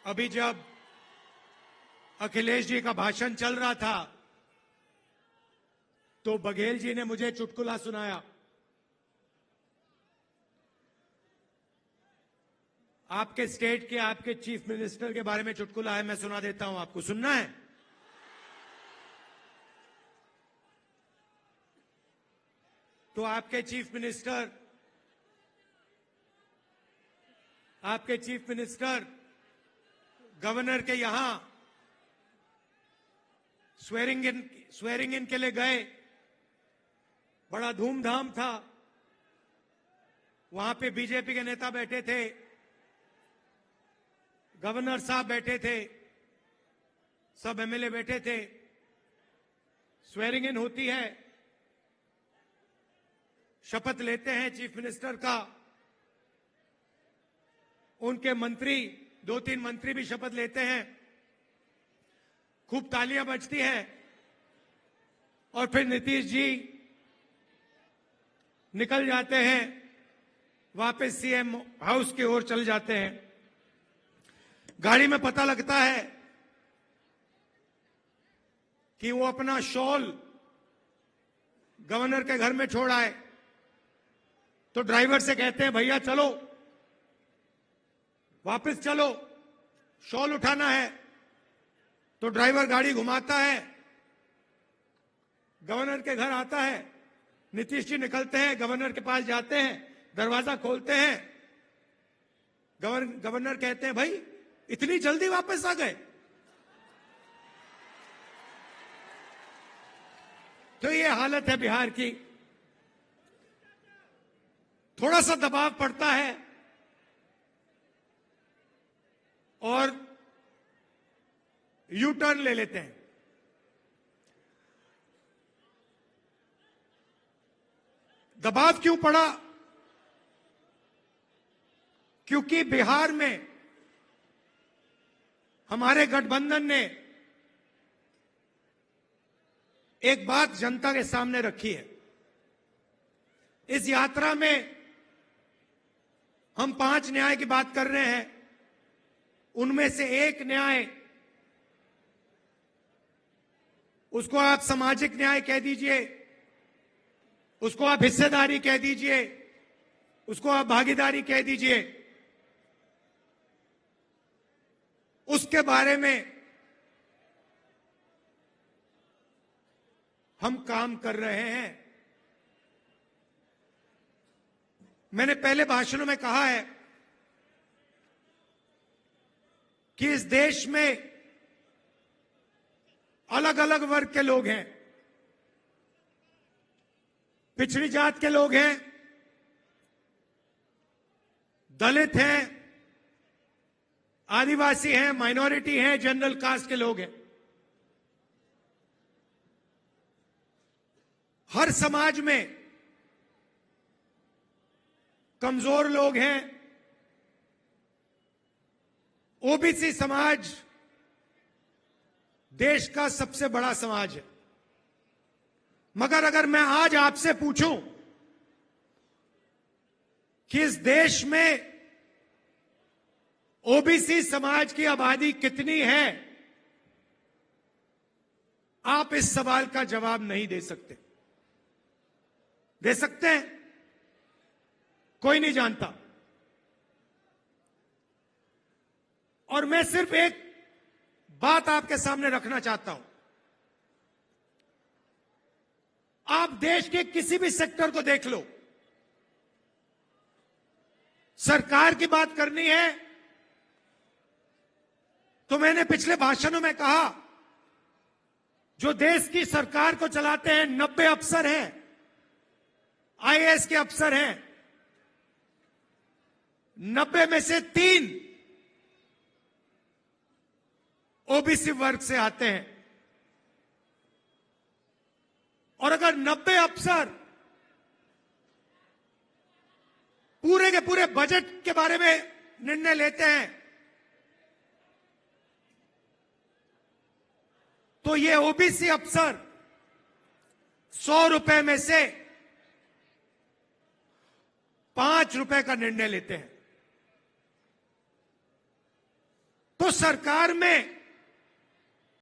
अभी जब अखिलेश जी का भाषण चल रहा था तो बघेल जी ने मुझे चुटकुला सुनाया। आपके स्टेट के आपके चीफ मिनिस्टर के बारे में चुटकुला है, मैं सुना देता हूं। आपको सुनना है? तो आपके चीफ मिनिस्टर गवर्नर के यहां स्वेरिंग इन के लिए गए। बड़ा धूमधाम था। वहां पे बीजेपी के नेता बैठे थे, गवर्नर साहब बैठे थे, सब एमएलए बैठे थे। स्वेरिंग इन होती है, शपथ लेते हैं चीफ मिनिस्टर का। उनके मंत्री, 2-3 मंत्री भी शपथ लेते हैं। खूब तालियां बजती हैं और फिर नीतीश जी निकल जाते हैं, वापस सीएम हाउस की ओर चल जाते हैं। गाड़ी में पता लगता है कि वो अपना शॉल गवर्नर के घर में छोड़ आए। तो ड्राइवर से कहते हैं, भैया चलो, वापस चलो, शॉल उठाना है। तो ड्राइवर गाड़ी घुमाता है, गवर्नर के घर आता है। नीतीश जी निकलते हैं, गवर्नर के पास जाते हैं, दरवाजा खोलते हैं। गवर्नर कहते हैं, भाई इतनी जल्दी वापस आ गए? तो ये हालत है बिहार की। थोड़ा सा दबाव पड़ता है और यू टर्न ले लेते हैं। दबाव क्यों पड़ा? क्योंकि बिहार में हमारे गठबंधन ने एक बात जनता के सामने रखी है। इस यात्रा में हम 5 न्याय की बात कर रहे हैं। उनमें से एक न्याय, उसको आप सामाजिक न्याय कह दीजिए, उसको आप हिस्सेदारी कह दीजिए, उसको आप भागीदारी कह दीजिए, उसके बारे में हम काम कर रहे हैं। मैंने पहले भाषणों में कहा है कि इस देश में अलग अलग वर्ग के लोग हैं। पिछड़ी जात के लोग हैं, दलित हैं, आदिवासी हैं, माइनॉरिटी हैं, जनरल कास्ट के लोग हैं। हर समाज में कमजोर लोग हैं। ओबीसी समाज देश का सबसे बड़ा समाज है। मगर अगर मैं आज आपसे पूछूं कि इस देश में ओबीसी समाज की आबादी कितनी है, आप इस सवाल का जवाब नहीं दे सकते। दे सकते हैं? कोई नहीं जानता। और मैं सिर्फ एक बात आपके सामने रखना चाहता हूं। आप देश के किसी भी सेक्टर को देख लो, सरकार की बात करनी है तो मैंने पिछले भाषणों में कहा, जो देश की सरकार को चलाते हैं 90 अफसर हैं, आईएएस के अफसर हैं। 90 में से 3 ओबीसी वर्ग से आते हैं। और अगर 90 अफसर पूरे के पूरे बजट के बारे में निर्णय लेते हैं तो ये ओबीसी अफसर 100 रुपए में से 5 रुपए का निर्णय लेते हैं। तो सरकार में